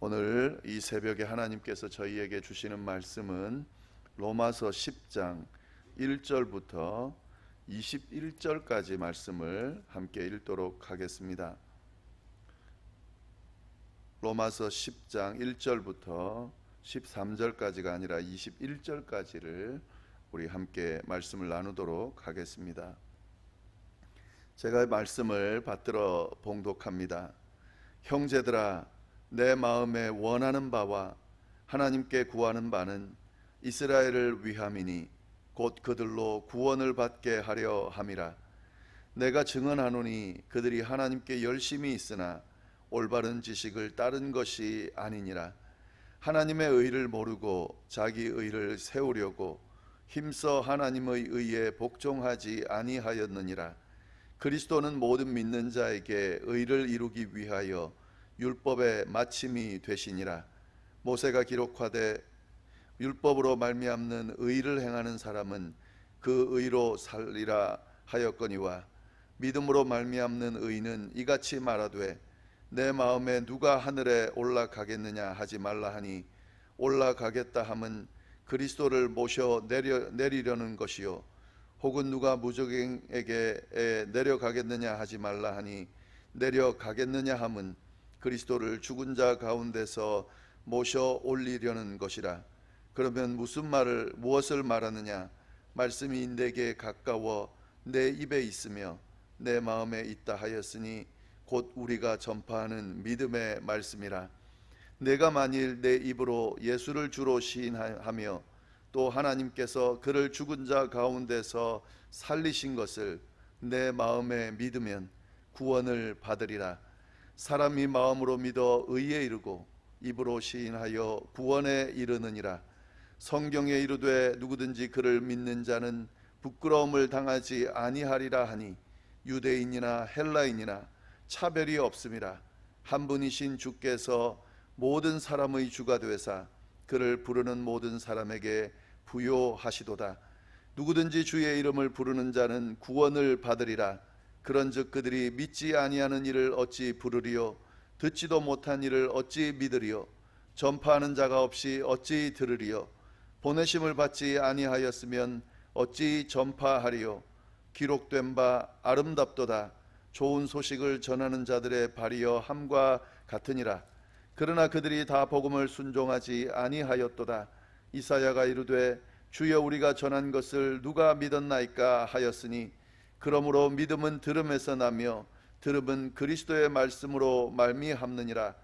오늘 이 새벽에 하나님께서 저희에게 주시는 말씀은 로마서 10장 1절부터 21절까지 말씀을 함께 읽도록 하겠습니다. 로마서 10장 1절부터 13절까지가 아니라 21절까지를 우리 함께 말씀을 나누도록 하겠습니다. 제가 말씀을 받들어 봉독합니다. 형제들아, 내 마음에 원하는 바와 하나님께 구하는 바는 이스라엘을 위함이니 곧 그들로 구원을 받게 하려 함이라. 내가 증언하노니 그들이 하나님께 열심히 있으나 올바른 지식을 따른 것이 아니니라. 하나님의 의를 모르고 자기 의를 세우려고 힘써 하나님의 의에 복종하지 아니하였느니라. 그리스도는 모든 믿는 자에게 의를 이루기 위하여 율법의 마침이 되시니라. 모세가 기록하되 율법으로 말미암는 의를 행하는 사람은 그 의로 살리라 하였거니와 믿음으로 말미암는 의는 이같이 말하되 내 마음에 누가 하늘에 올라가겠느냐 하지 말라 하니 올라가겠다 함은 그리스도를 모셔 내리려는 것이요 혹은 누가 무적행에게 내려가겠느냐 하지 말라 하니 내려가겠느냐 함은 그리스도를 죽은 자 가운데서 모셔 올리려는 것이라. 그러면 무엇을 말하느냐? 말씀이 내게 가까워 내 입에 있으며 내 마음에 있다 하였으니 곧 우리가 전파하는 믿음의 말씀이라. 내가 만일 내 입으로 예수를 주로 시인하며 또 하나님께서 그를 죽은 자 가운데서 살리신 것을 내 마음에 믿으면 구원을 받으리라. 사람이 마음으로 믿어 의에 이르고 입으로 시인하여 구원에 이르느니라. 성경에 이르되 누구든지 그를 믿는 자는 부끄러움을 당하지 아니하리라 하니 유대인이나 헬라인이나 차별이 없음이라. 한 분이신 주께서 모든 사람의 주가 되사 그를 부르는 모든 사람에게 부요하시도다. 누구든지 주의 이름을 부르는 자는 구원을 받으리라. 그런즉 그들이 믿지 아니하는 이를 어찌 부르리요? 듣지도 못한 이를 어찌 믿으리요? 전파하는 자가 없이 어찌 들으리요? 보내심을 받지 아니하였으면 어찌 전파하리요? 기록된 바 아름답도다. 좋은 소식을 전하는 자들의 발이여 함과 같으니라. 그러나 그들이 다 복음을 순종하지 아니하였도다. 이사야가 이르되 주여 우리가 전한 것을 누가 믿었나이까 하였으니 그러므로 믿음은 들음에서 나며 들음은 그리스도의 말씀으로 말미암느니라.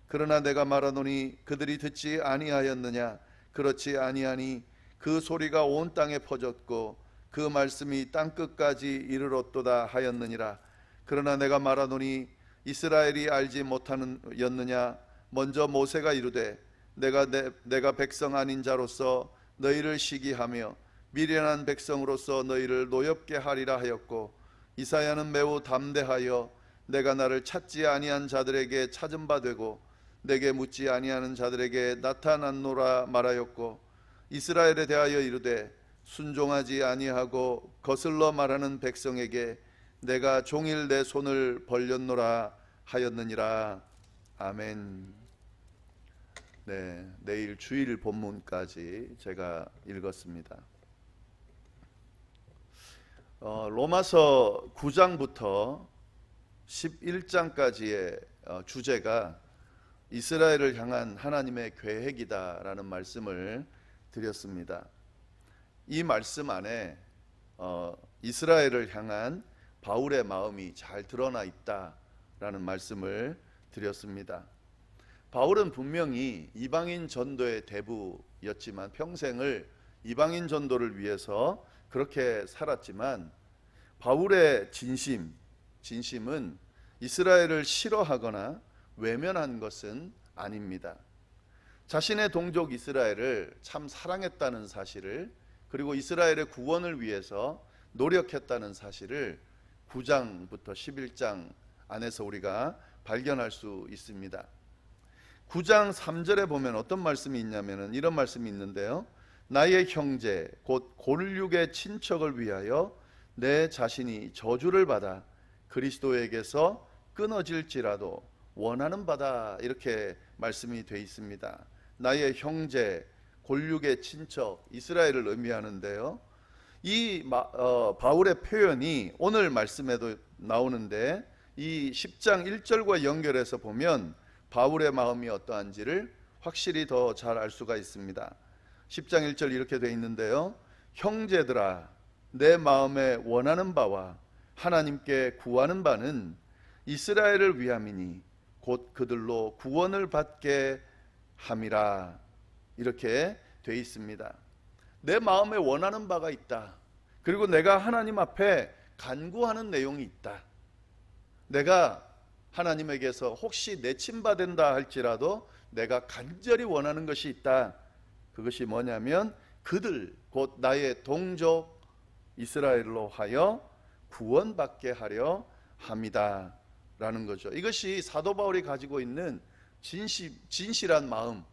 그러나 내가 말하노니 그들이 듣지 아니하였느냐? 그렇지 아니하니 그 소리가 온 땅에 퍼졌고 그 말씀이 땅끝까지 이르렀도다 하였느니라. 그러나 내가 말하노니 이스라엘이 알지 못하였느냐? 먼저 모세가 이르되 내가 백성 아닌 자로서 너희를 시기하며 미련한 백성으로서 너희를 노엽게 하리라 하였고 이사야는 매우 담대하여 내가 나를 찾지 아니한 자들에게 찾은 바 되고 내게 묻지 아니하는 자들에게 나타났노라 말하였고 이스라엘에 대하여 이르되 순종하지 아니하고 거슬러 말하는 백성에게 내가 종일 내 손을 벌렸노라 하였느니라. 아멘. 네, 내일 주일 본문까지 제가 읽었습니다. 로마서 9장부터 11장까지의 주제가 이스라엘을 향한 하나님의 계획이다라는 말씀을 드렸습니다. 이 말씀 안에 이스라엘을 향한 바울의 마음이 잘 드러나 있다라는 말씀을 드렸습니다. 바울은 분명히 이방인 전도의 대부였지만 평생을 이방인 전도를 위해서 그렇게 살았지만 바울의 진심은 이스라엘을 싫어하거나 외면한 것은 아닙니다. 자신의 동족 이스라엘을 참 사랑했다는 사실을 그리고 이스라엘의 구원을 위해서 노력했다는 사실을 9장부터 11장 안에서 우리가 발견할 수 있습니다. 9장 3절에 보면 어떤 말씀이 있냐면 이런 말씀이 있는데요. 나의 형제 곧 골육의 친척을 위하여 내 자신이 저주를 받아 그리스도에게서 끊어질지라도 원하는 바다 이렇게 말씀이 되어 있습니다. 나의 형제, 골육의 친척, 이스라엘을 의미하는데요. 이 바울의 표현이 오늘 말씀에도 나오는데 이 10장 1절과 연결해서 보면 바울의 마음이 어떠한지를 확실히 더 잘 알 수가 있습니다. 10장 1절 이렇게 되어 있는데요. 형제들아, 내 마음에 원하는 바와 하나님께 구하는 바는 이스라엘을 위함이니 곧 그들로 구원을 받게 함이라. 이렇게 되어 있습니다. 내 마음에 원하는 바가 있다. 그리고 내가 하나님 앞에 간구하는 내용이 있다. 내가 하나님에게서 혹시 내침받은다 할지라도 내가 간절히 원하는 것이 있다. 그것이 뭐냐면 그들 곧 나의 동족 이스라엘로 하여 구원받게 하려 합니다 라는 거죠. 이것이 사도 바울이 가지고 있는 진실한 마음,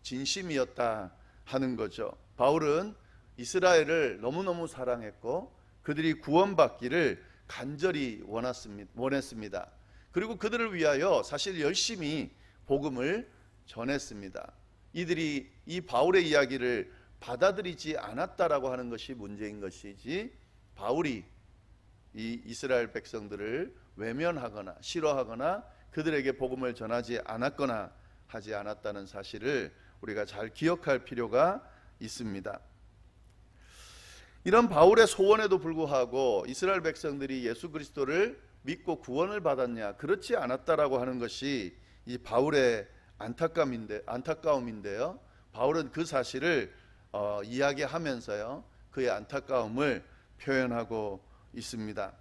진심이었다 하는 거죠. 바울은 이스라엘을 너무너무 사랑했고 그들이 구원받기를 간절히 원했습니다. 그리고 그들을 위하여 사실 열심히 복음을 전했습니다. 이들이 이 바울의 이야기를 받아들이지 않았다라고 하는 것이 문제인 것이지, 바울이 이 이스라엘 백성들을 외면하거나 싫어하거나 그들에게 복음을 전하지 않았거나 하지 않았다는 사실을 우리가 잘 기억할 필요가 있습니다. 이런 바울의 소원에도 불구하고 이스라엘 백성들이 예수 그리스도를 믿고 구원을 받았냐? 그렇지 않았다라고 하는 것이 이 바울의 안타까움인데요. 바울은 그 사실을 이야기하면서요, 그의 안타까움을 표현하고 있습니다.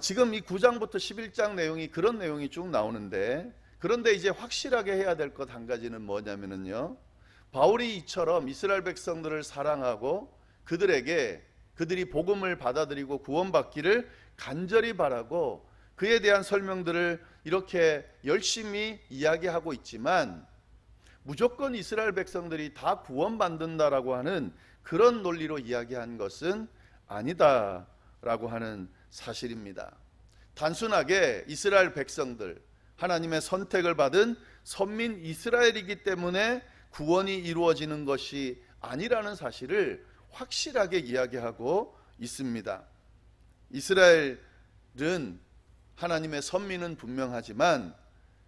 지금 이 9장부터 11장 내용이 그런 내용이 쭉 나오는데, 그런데 이제 확실하게 해야 될 것 한 가지는 뭐냐면요, 바울이 이처럼 이스라엘 백성들을 사랑하고 그들이 복음을 받아들이고 구원받기를 간절히 바라고 그에 대한 설명들을 이렇게 열심히 이야기하고 있지만, 무조건 이스라엘 백성들이 다 구원받는다라고 하는 그런 논리로 이야기한 것은 아니다라고 하는 사실입니다. 단순하게 이스라엘 백성들, 하나님의 선택을 받은 선민 이스라엘이기 때문에 구원이 이루어지는 것이 아니라는 사실을 확실하게 이야기하고 있습니다. 이스라엘은 하나님의 선민은 분명하지만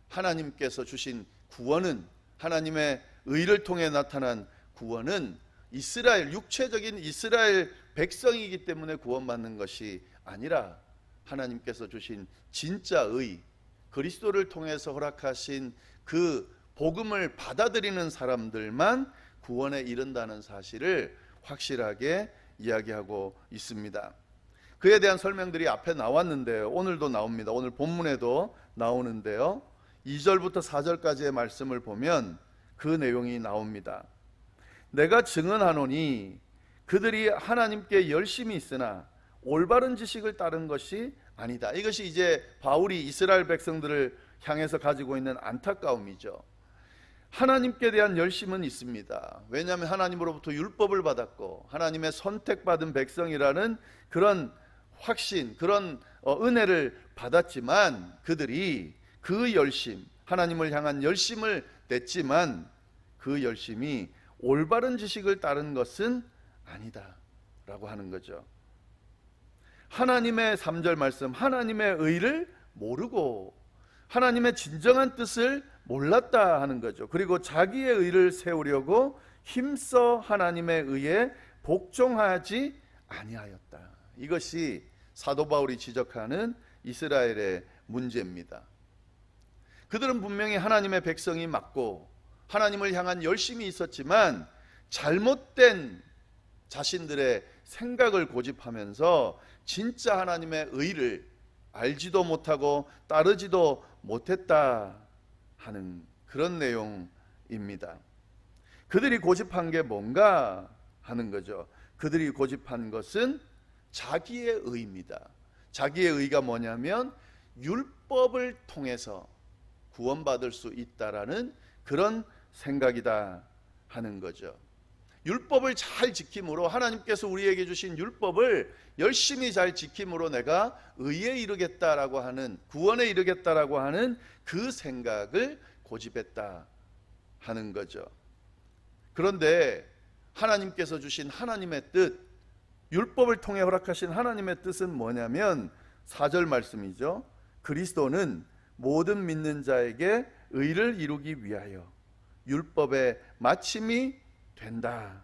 하나님께서 주신 구원은, 하나님의 의를 통해 나타난 구원은 육체적인 이스라엘 백성이기 때문에 구원받는 것이 아니라 하나님께서 주신 진짜 의, 그리스도를 통해서 허락하신 그 복음을 받아들이는 사람들만 구원에 이른다는 사실을 확실하게 이야기하고 있습니다. 그에 대한 설명들이 앞에 나왔는데요, 오늘도 나옵니다. 오늘 본문에도 나오는데요, 2절부터 4절까지의 말씀을 보면 그 내용이 나옵니다. 내가 증언하노니 그들이 하나님께 열심히 있으나 올바른 지식을 따른 것이 아니다. 이것이 이제 바울이 이스라엘 백성들을 향해서 가지고 있는 안타까움이죠. 하나님께 대한 열심은 있습니다. 왜냐하면 하나님으로부터 율법을 받았고 하나님의 선택받은 백성이라는 그런 확신, 그런 은혜를 받았지만 그들이 그 열심, 하나님을 향한 열심을 냈지만 그 열심이 올바른 지식을 따른 것은 아니다 라고 하는 거죠. 하나님의 3절 말씀, 하나님의 의를 모르고 하나님의 진정한 뜻을 몰랐다 하는 거죠. 그리고 자기의 의를 세우려고 힘써 하나님의 의에 복종하지 아니하였다. 이것이 사도 바울이 지적하는 이스라엘의 문제입니다. 그들은 분명히 하나님의 백성이 맞고 하나님을 향한 열심이 있었지만 잘못된 자신들의 생각을 고집하면서 진짜 하나님의 의를 알지도 못하고 따르지도 못했다 하는 그런 내용입니다. 그들이 고집한 게 뭔가 하는 거죠. 그들이 고집한 것은 자기의 의입니다. 자기의 의가 뭐냐면 율법을 통해서 구원받을 수 있다라는 그런 생각이다 하는 거죠. 율법을 잘 지킴으로, 하나님께서 우리에게 주신 율법을 열심히 잘 지킴으로 내가 의에 이르겠다라고 하는, 구원에 이르겠다라고 하는 그 생각을 고집했다 하는 거죠. 그런데 하나님께서 주신 하나님의 뜻, 율법을 통해 허락하신 하나님의 뜻은 뭐냐면 4절 말씀이죠. 그리스도는 모든 믿는 자에게 의를 이루기 위하여 율법의 마침이 된다.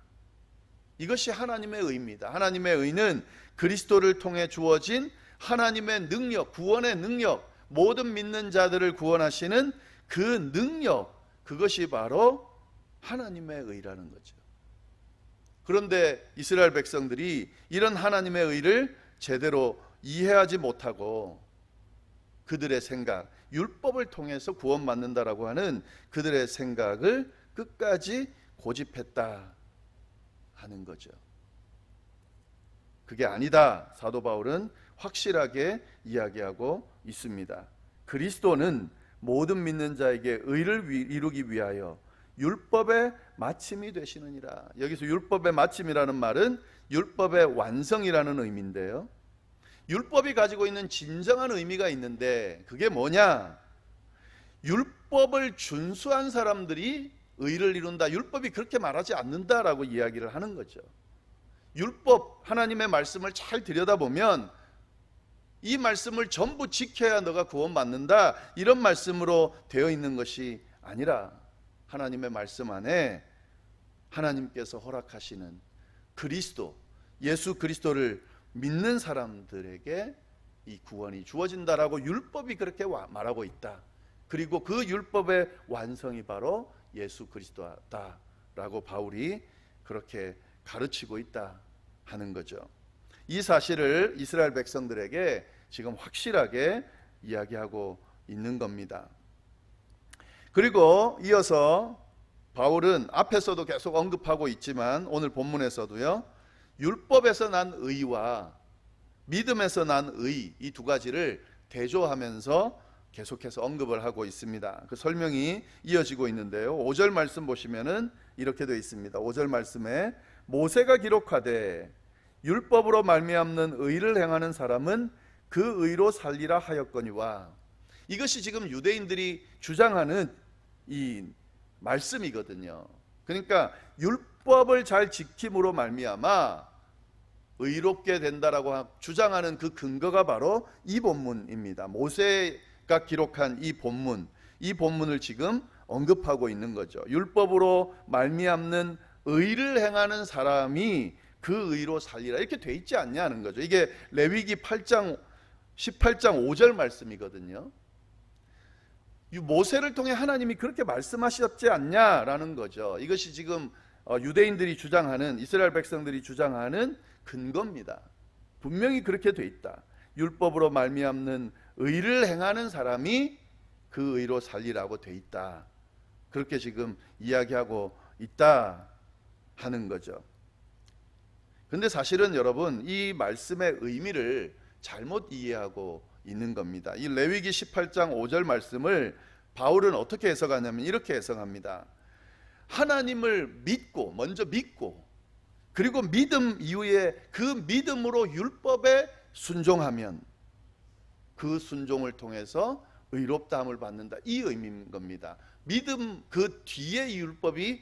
이것이 하나님의 의입니다. 하나님의 의는 그리스도를 통해 주어진 하나님의 능력, 구원의 능력, 모든 믿는 자들을 구원하시는 그 능력, 그것이 바로 하나님의 의라는 거죠. 그런데 이스라엘 백성들이 이런 하나님의 의를 제대로 이해하지 못하고 그들의 생각, 율법을 통해서 구원받는다라고 하는 그들의 생각을 끝까지 고집했다 하는 거죠. 그게 아니다. 사도 바울은 확실하게 이야기하고 있습니다. 그리스도는 모든 믿는 자에게 의를 이루기 위하여 율법의 마침이 되시느니라. 여기서 율법의 마침이라는 말은 율법의 완성이라는 의미인데요, 율법이 가지고 있는 진정한 의미가 있는데 그게 뭐냐? 율법을 준수한 사람들이 의를 이룬다. 율법이 그렇게 말하지 않는다라고 이야기를 하는 거죠. 율법, 하나님의 말씀을 잘 들여다보면 이 말씀을 전부 지켜야 너가 구원받는다, 이런 말씀으로 되어 있는 것이 아니라 하나님의 말씀 안에 하나님께서 허락하시는 그리스도, 예수 그리스도를 믿는 사람들에게 이 구원이 주어진다라고 율법이 그렇게 말하고 있다. 그리고 그 율법의 완성이 바로 예수 그리스도다라고 바울이 그렇게 가르치고 있다 하는 거죠. 이 사실을 이스라엘 백성들에게 지금 확실하게 이야기하고 있는 겁니다. 그리고 이어서 바울은 앞에서도 계속 언급하고 있지만 오늘 본문에서도요, 율법에서 난 의와 믿음에서 난 의, 이 두 가지를 대조하면서 계속해서 언급을 하고 있습니다. 그 설명이 이어지고 있는데요, 5절 말씀 보시면은 이렇게 되어 있습니다. 5절 말씀에 모세가 기록하되 율법으로 말미암는 의를 행하는 사람은 그 의로 살리라 하였거니와, 이것이 지금 유대인들이 주장하는 이 말씀이거든요. 그러니까 율법을 잘 지킴으로 말미암아 의롭게 된다라고 주장하는 그 근거가 바로 이 본문입니다. 모세가 기록한 이 본문을 지금 언급하고 있는 거죠. 율법으로 말미암는 의를 행하는 사람이 그 의로 살리라, 이렇게 돼 있지 않냐는 거죠. 이게 레위기 18장 5절 말씀이거든요. 모세를 통해 하나님이 그렇게 말씀하셨지 않냐라는 거죠. 이것이 지금 유대인들이 주장하는, 이스라엘 백성들이 주장하는 근거입니다. 분명히 그렇게 돼 있다. 율법으로 말미암는 의를 행하는 사람이 그 의로 살리라고 돼 있다. 그렇게 지금 이야기하고 있다 하는 거죠. 근데 사실은 여러분, 이 말씀의 의미를 잘못 이해하고 있는 겁니다. 이 레위기 18장 5절 말씀을 바울은 어떻게 해석하냐면 이렇게 해석합니다. 하나님을 믿고, 먼저 믿고, 그리고 믿음 이후에 그 믿음으로 율법에 순종하면 그 순종을 통해서 의롭다함을 받는다, 이 의미인 겁니다. 믿음 그 뒤에 율법이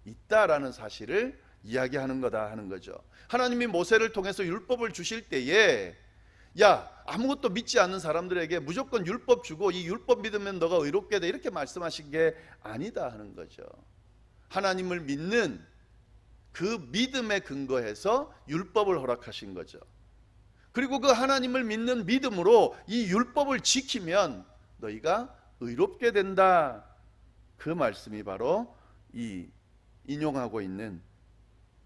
있다라는 사실을 이야기하는 거다 하는 거죠. 하나님이 모세를 통해서 율법을 주실 때에 야, 아무것도 믿지 않는 사람들에게 무조건 율법 주고 이 율법 믿으면 너가 의롭게 돼, 이렇게 말씀하신 게 아니다 하는 거죠. 하나님을 믿는 그 믿음에 근거해서 율법을 허락하신 거죠. 그리고 그 하나님을 믿는 믿음으로 이 율법을 지키면 너희가 의롭게 된다, 그 말씀이 바로 이 인용하고 있는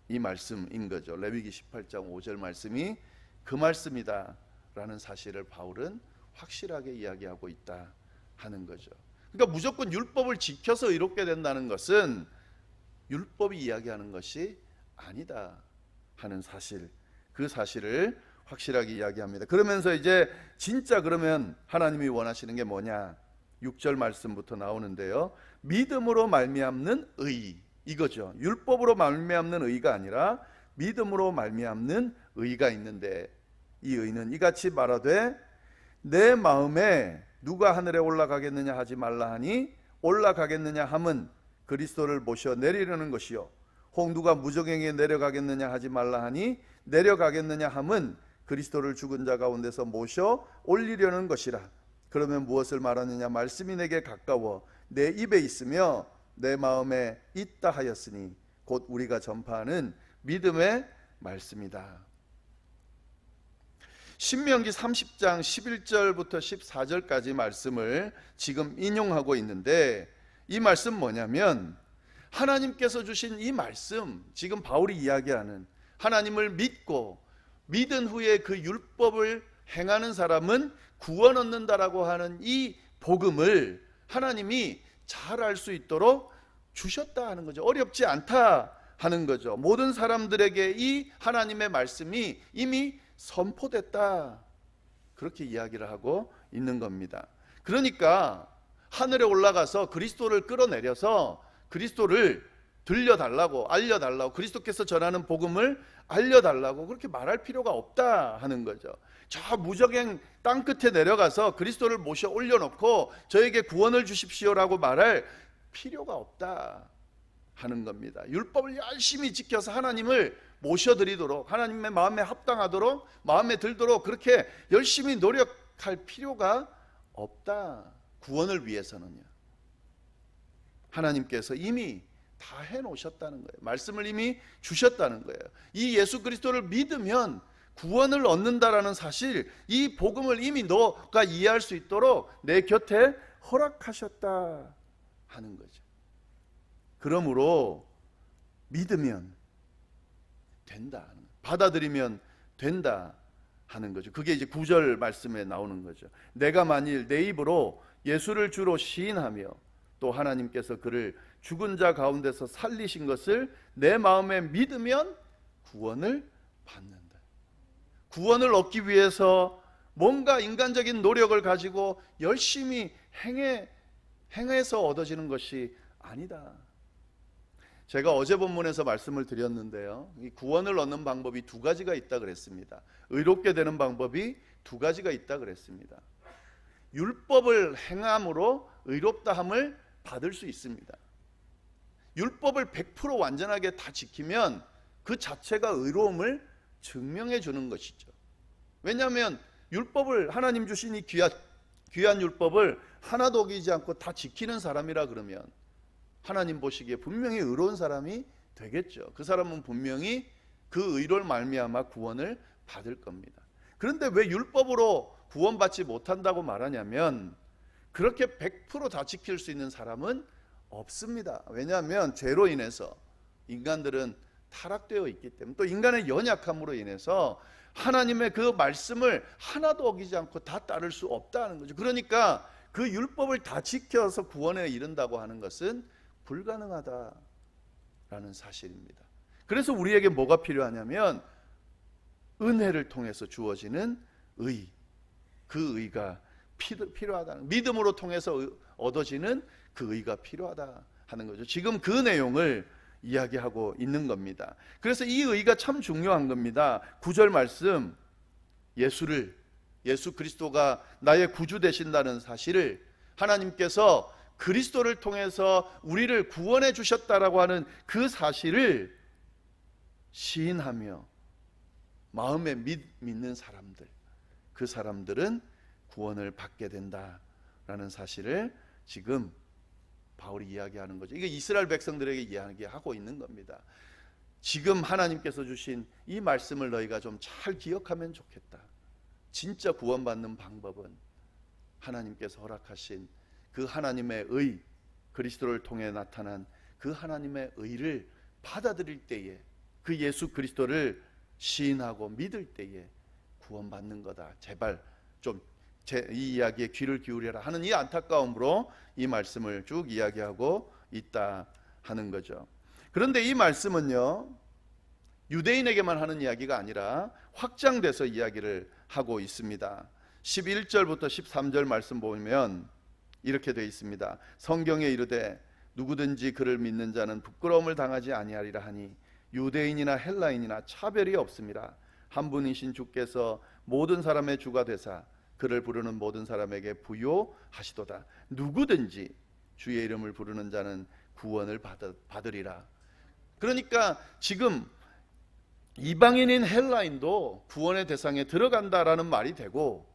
이 말씀인 거죠. 레위기 18장 5절 말씀이 그 말씀이다 라는 사실을 바울은 확실하게 이야기하고 있다 하는 거죠. 그러니까 무조건 율법을 지켜서 의롭게 된다는 것은 율법이 이야기하는 것이 아니다 하는 사실, 그 사실을 확실하게 이야기합니다. 그러면서 이제 진짜 그러면 하나님이 원하시는 게 뭐냐, 6절 말씀부터 나오는데요, 믿음으로 말미암는 의, 이거죠. 율법으로 말미암는 의가 아니라 믿음으로 말미암는 의가 있는데, 이 의는 이같이 말하되 내 마음에 누가 하늘에 올라가겠느냐 하지 말라 하니 올라가겠느냐 함은 그리스도를 모셔 내리려는 것이요, 혹 누가 무저갱에 내려가겠느냐 하지 말라 하니 내려가겠느냐 함은 그리스도를 죽은 자 가운데서 모셔 올리려는 것이라. 그러면 무엇을 말하느냐? 말씀이 내게 가까워 내 입에 있으며 내 마음에 있다 하였으니 곧 우리가 전파하는 믿음의 말씀이다. 신명기 30장 11절부터 14절까지 말씀을 지금 인용하고 있는데, 이 말씀 뭐냐면 하나님께서 주신 이 말씀, 지금 바울이 이야기하는 하나님을 믿고 믿은 후에 그 율법을 행하는 사람은 구원 얻는다라고 하는 이 복음을 하나님이 잘 알 수 있도록 주셨다 하는 거죠. 어렵지 않다 하는 거죠. 모든 사람들에게 이 하나님의 말씀이 이미 선포됐다, 그렇게 이야기를 하고 있는 겁니다. 그러니까 하늘에 올라가서 그리스도를 끌어내려서 그리스도를 들려달라고, 알려달라고, 그리스도께서 전하는 복음을 알려달라고 그렇게 말할 필요가 없다 하는 거죠. 저 무저갱 땅끝에 내려가서 그리스도를 모셔 올려놓고 저에게 구원을 주십시오라고 말할 필요가 없다 하는 겁니다. 율법을 열심히 지켜서 하나님을 모셔드리도록, 하나님의 마음에 합당하도록, 마음에 들도록 그렇게 열심히 노력할 필요가 없다. 구원을 위해서는요, 하나님께서 이미 다 해놓으셨다는 거예요. 말씀을 이미 주셨다는 거예요. 이 예수 그리스도를 믿으면 구원을 얻는다라는 사실, 이 복음을 이미 너가 이해할 수 있도록 내 곁에 허락하셨다 하는 거죠. 그러므로 믿으면 된다, 받아들이면 된다 하는 거죠. 그게 이제 9절 말씀에 나오는 거죠. 내가 만일 내 입으로 예수를 주로 시인하며 또 하나님께서 그를 죽은 자 가운데서 살리신 것을 내 마음에 믿으면 구원을 받는다. 구원을 얻기 위해서 뭔가 인간적인 노력을 가지고 열심히 행해서 얻어지는 것이 아니다. 제가 어제 본문에서 말씀을 드렸는데요, 이 구원을 얻는 방법이 두 가지가 있다 그랬습니다. 의롭게 되는 방법이 두 가지가 있다 그랬습니다. 율법을 행함으로 의롭다함을 받을 수 있습니다. 율법을 100% 완전하게 다 지키면 그 자체가 의로움을 증명해 주는 것이죠. 왜냐하면 율법을, 하나님 주신 이 귀한 율법을 하나도 어기지 않고 다 지키는 사람이라 그러면 하나님 보시기에 분명히 의로운 사람이 되겠죠. 그 사람은 분명히 그 의로 말미암아 구원을 받을 겁니다. 그런데 왜 율법으로 구원받지 못한다고 말하냐면, 그렇게 100% 다 지킬 수 있는 사람은 없습니다. 왜냐하면 죄로 인해서 인간들은 타락되어 있기 때문에, 또 인간의 연약함으로 인해서 하나님의 그 말씀을 하나도 어기지 않고 다 따를 수 없다는 거죠. 그러니까 그 율법을 다 지켜서 구원에 이른다고 하는 것은 불가능하다라는 사실입니다. 그래서 우리에게 뭐가 필요하냐면 은혜를 통해서 주어지는 의, 그 의가 필요하다는, 믿음으로 통해서 얻어지는 그 의가 필요하다 하는 거죠. 지금 그 내용을 이야기하고 있는 겁니다. 그래서 이 의가 참 중요한 겁니다. 9절 말씀, 예수 그리스도가 나의 구주 되신다는 사실을, 하나님께서 그리스도를 통해서 우리를 구원해 주셨다라고 하는 그 사실을 시인하며 마음에 믿는 사람들, 그 사람들은 구원을 받게 된다라는 사실을 지금 바울이 이야기하는 거죠. 이게 이스라엘 백성들에게 이야기하고 있는 겁니다. 지금 하나님께서 주신 이 말씀을 너희가 좀 잘 기억하면 좋겠다. 진짜 구원받는 방법은 하나님께서 허락하신 그 하나님의 의, 그리스도를 통해 나타난 그 하나님의 의를 받아들일 때에, 그 예수 그리스도를 시인하고 믿을 때에 구원받는 거다. 제발 좀 이 이야기에 귀를 기울여라 하는 이 안타까움으로 이 말씀을 쭉 이야기하고 있다 하는 거죠. 그런데 이 말씀은요, 유대인에게만 하는 이야기가 아니라 확장돼서 이야기를 하고 있습니다. 11절부터 13절 말씀 보면 이렇게 되어 있습니다. 성경에 이르되 누구든지 그를 믿는 자는 부끄러움을 당하지 아니하리라 하니 유대인이나 헬라인이나 차별이 없습니다. 한 분이신 주께서 모든 사람의 주가 되사 그를 부르는 모든 사람에게 부요하시도다. 누구든지 주의 이름을 부르는 자는 구원을 받으리라. 그러니까 지금 이방인인 헬라인도 구원의 대상에 들어간다라는 말이 되고,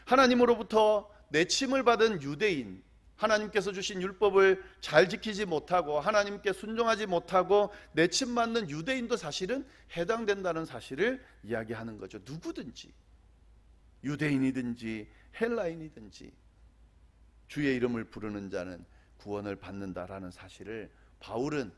하나님으로부터 내침을 받은 유대인, 하나님께서 주신 율법을 잘 지키지 못하고 하나님께 순종하지 못하고 내침받는 유대인도 사실은 해당된다는 사실을 이야기하는 거죠. 누구든지, 유대인이든지 헬라인이든지 주의 이름을 부르는 자는 구원을 받는다라는 사실을 바울은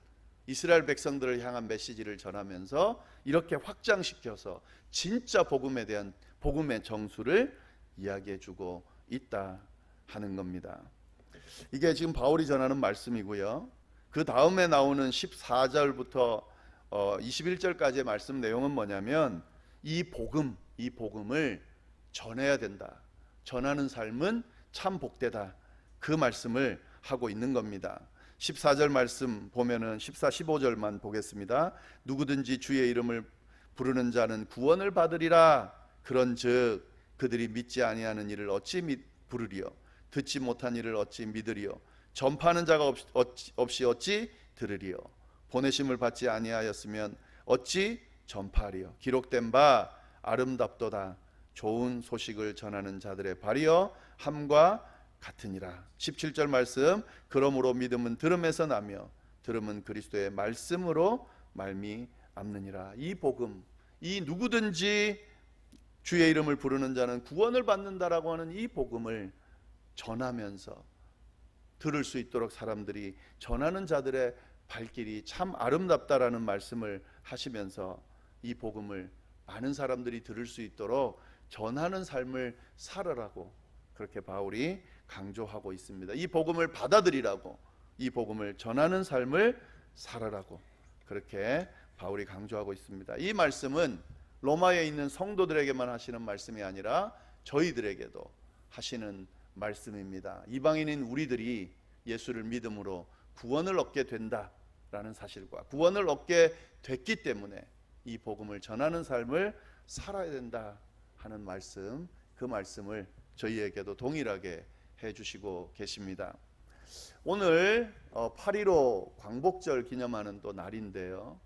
이스라엘 백성들을 향한 메시지를 전하면서 이렇게 확장시켜서 진짜 복음에 대한 복음의 정수를 이야기해주고 있다 하는 겁니다. 이게 지금 바울이 전하는 말씀이고요. 그 다음에 나오는 14절부터 21절까지의 말씀 내용은 뭐냐면 이 복음을 전해야 된다. 전하는 삶은 참 복되다. 그 말씀을 하고 있는 겁니다. 14절 말씀 보면은 14, 15절만 보겠습니다. 누구든지 주의 이름을 부르는 자는 구원을 받으리라. 그런즉 그들이 믿지 아니하는 일을 어찌 부르리요? 듣지 못한 일을 어찌 믿으리요? 전파하는 자가 없이 어찌 들으리요? 보내심을 받지 아니하였으면 어찌 전파하리요? 기록된 바 아름답도다. 좋은 소식을 전하는 자들의 발이여 함과 같으니라. 17절 말씀, 그러므로 믿음은 들음에서 나며 들음은 그리스도의 말씀으로 말미암느니라. 이 복음, 이 누구든지 주의 이름을 부르는 자는 구원을 받는다라고 하는 이 복음을 전하면서 들을 수 있도록 사람들이, 전하는 자들의 발길이 참 아름답다라는 말씀을 하시면서 이 복음을 많은 사람들이 들을 수 있도록 전하는 삶을 살아라고 그렇게 바울이 강조하고 있습니다. 이 복음을 받아들이라고, 이 복음을 전하는 삶을 살아라고 그렇게 바울이 강조하고 있습니다. 이 말씀은 로마에 있는 성도들에게만 하시는 말씀이 아니라 저희들에게도 하시는 말씀입니다. 이방인인 우리들이 예수를 믿음으로 구원을 얻게 된다라는 사실과 구원을 얻게 됐기 때문에 이 복음을 전하는 삶을 살아야 된다 하는 말씀, 그 말씀을 저희에게도 동일하게 해주시고 계십니다. 오늘 8.15 광복절 기념하는 또 날인데요,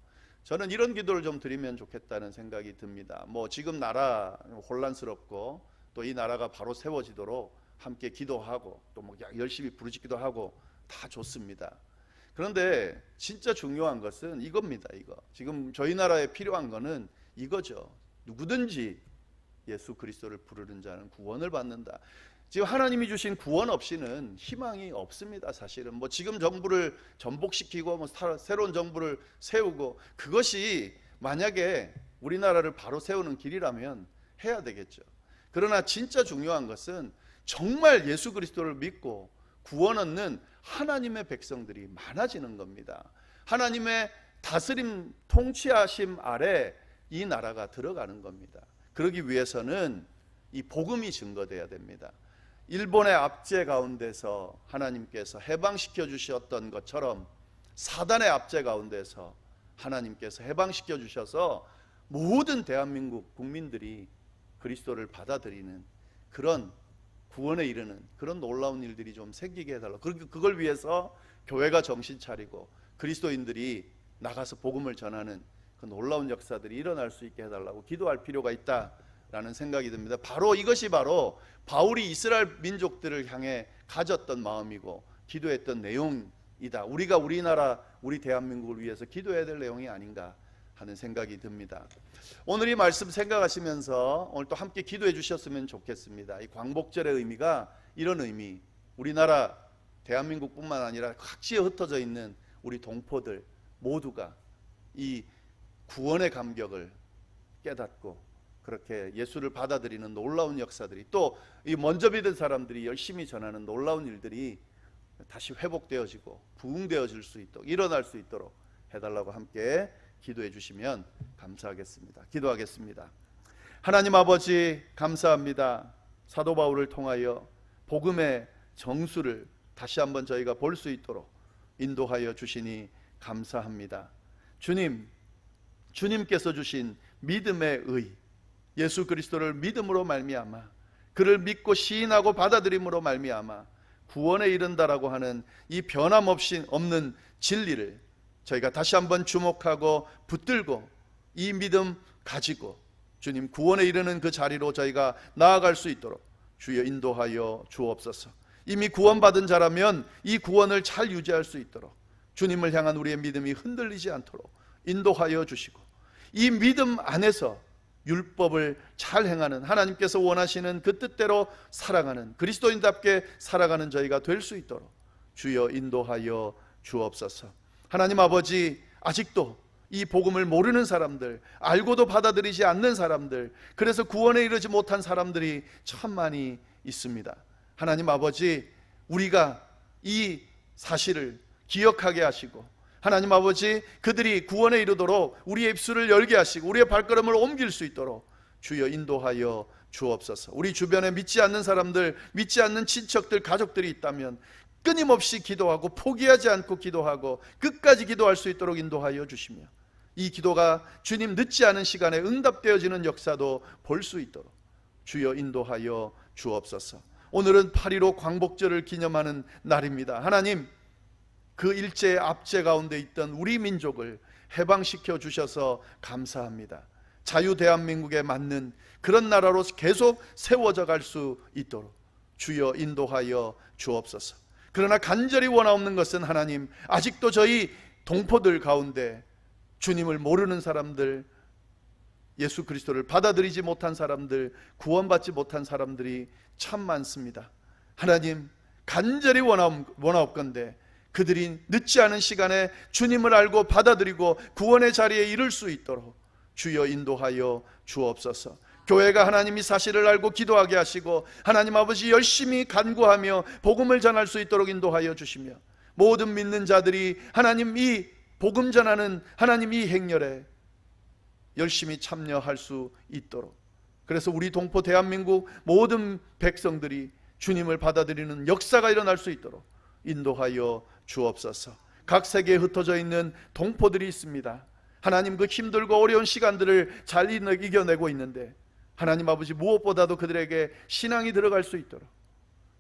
저는 이런 기도를 좀 드리면 좋겠다는 생각이 듭니다. 지금 나라 혼란스럽고 또 이 나라가 바로 세워지도록 함께 기도하고 또 열심히 부르짖기도 하고 다 좋습니다. 그런데 진짜 중요한 것은 이겁니다. 지금 저희 나라에 필요한 거는 이거죠. 누구든지 예수 그리스도를 부르는 자는 구원을 받는다. 지금 하나님이 주신 구원 없이는 희망이 없습니다. 사실은 지금 정부를 전복시키고 새로운 정부를 세우고, 그것이 만약에 우리나라를 바로 세우는 길이라면 해야 되겠죠. 그러나 진짜 중요한 것은 정말 예수 그리스도를 믿고 구원 얻는 하나님의 백성들이 많아지는 겁니다. 하나님의 다스림 통치하심 아래 이 나라가 들어가는 겁니다. 그러기 위해서는 이 복음이 증거돼야 됩니다. 일본의 압제 가운데서 하나님께서 해방시켜 주셨던 것처럼 사단의 압제 가운데서 하나님께서 해방시켜 주셔서 모든 대한민국 국민들이 그리스도를 받아들이는 그런 구원에 이르는 그런 놀라운 일들이 좀 생기게 해달라고, 그걸 위해서 교회가 정신 차리고 그리스도인들이 나가서 복음을 전하는 그 놀라운 역사들이 일어날 수 있게 해달라고 기도할 필요가 있다라는 생각이 듭니다. 이것이 바로 바울이 이스라엘 민족들을 향해 가졌던 마음이고 기도했던 내용이다. 우리가 우리나라, 우리 대한민국을 위해서 기도해야 될 내용이 아닌가 하는 생각이 듭니다. 오늘 이 말씀 생각하시면서 오늘 또 함께 기도해 주셨으면 좋겠습니다. 이 광복절의 의미가 이런 의미, 우리나라 대한민국뿐만 아니라 각지에 흩어져 있는 우리 동포들 모두가 이 구원의 감격을 깨닫고 그렇게 예수를 받아들이는 놀라운 역사들이, 또 이 먼저 믿은 사람들이 열심히 전하는 놀라운 일들이 다시 회복되어지고 부흥되어질 수 있도록, 일어날 수 있도록 해달라고 함께 기도해 주시면 감사하겠습니다. 기도하겠습니다. 하나님 아버지, 감사합니다. 사도 바울을 통하여 복음의 정수를 다시 한번 저희가 볼 수 있도록 인도하여 주시니 감사합니다. 주님께서 주신 믿음의 의, 예수 그리스도를 믿음으로 말미암아, 그를 믿고 시인하고 받아들임으로 말미암아 구원에 이른다라고 하는 이 변함없이 없는 진리를 저희가 다시 한번 주목하고 붙들고 이 믿음 가지고 주님 구원에 이르는 그 자리로 저희가 나아갈 수 있도록 주여 인도하여 주옵소서. 이미 구원받은 자라면 이 구원을 잘 유지할 수 있도록 주님을 향한 우리의 믿음이 흔들리지 않도록 인도하여 주시고, 이 믿음 안에서 율법을 잘 행하는, 하나님께서 원하시는 그 뜻대로 살아가는, 그리스도인답게 살아가는 저희가 될 수 있도록 주여 인도하여 주옵소서. 하나님 아버지, 아직도 이 복음을 모르는 사람들, 알고도 받아들이지 않는 사람들, 그래서 구원에 이르지 못한 사람들이 참 많이 있습니다. 하나님 아버지, 우리가 이 사실을 기억하게 하시고, 하나님 아버지, 그들이 구원에 이르도록 우리의 입술을 열게 하시고 우리의 발걸음을 옮길 수 있도록 주여 인도하여 주옵소서. 우리 주변에 믿지 않는 사람들, 믿지 않는 친척들, 가족들이 있다면 끊임없이 기도하고 포기하지 않고 기도하고 끝까지 기도할 수 있도록 인도하여 주시며, 이 기도가 주님 늦지 않은 시간에 응답되어지는 역사도 볼 수 있도록 주여 인도하여 주옵소서. 오늘은 8.15 광복절을 기념하는 날입니다. 하나님, 그 일제의 압제 가운데 있던 우리 민족을 해방시켜 주셔서 감사합니다. 자유 대한민국에 맞는 그런 나라로 계속 세워져 갈 수 있도록 주여 인도하여 주옵소서. 그러나 간절히 원하옵는 것은 하나님, 아직도 저희 동포들 가운데 주님을 모르는 사람들, 예수 그리스도를 받아들이지 못한 사람들, 구원받지 못한 사람들이 참 많습니다. 하나님, 간절히 원하옵건대 그들이 늦지 않은 시간에 주님을 알고 받아들이고 구원의 자리에 이를 수 있도록 주여 인도하여 주옵소서. 교회가 하나님이 사실을 알고 기도하게 하시고 하나님 아버지 열심히 간구하며 복음을 전할 수 있도록 인도하여 주시며, 모든 믿는 자들이 하나님 이 복음 전하는 하나님 이 행렬에 열심히 참여할 수 있도록, 그래서 우리 동포 대한민국 모든 백성들이 주님을 받아들이는 역사가 일어날 수 있도록 인도하여 주옵소서. 각 세계에 흩어져 있는 동포들이 있습니다. 하나님, 그 힘들고 어려운 시간들을 잘 이겨내고 있는데 하나님 아버지, 무엇보다도 그들에게 신앙이 들어갈 수 있도록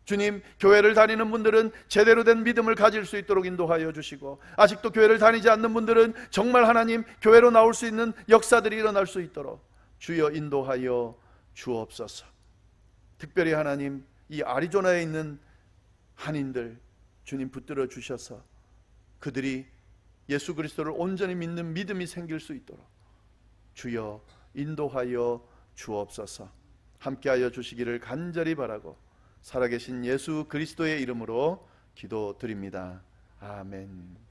주님, 교회를 다니는 분들은 제대로 된 믿음을 가질 수 있도록 인도하여 주시고, 아직도 교회를 다니지 않는 분들은 정말 하나님 교회로 나올 수 있는 역사들이 일어날 수 있도록 주여 인도하여 주옵소서. 특별히 하나님, 이 아리조나에 있는 한인들 주님 붙들어 주셔서 그들이 예수 그리스도를 온전히 믿는 믿음이 생길 수 있도록 주여 인도하여 주옵소서. 함께하여 주시기를 간절히 바라고 살아계신 예수 그리스도의 이름으로 기도드립니다. 아멘.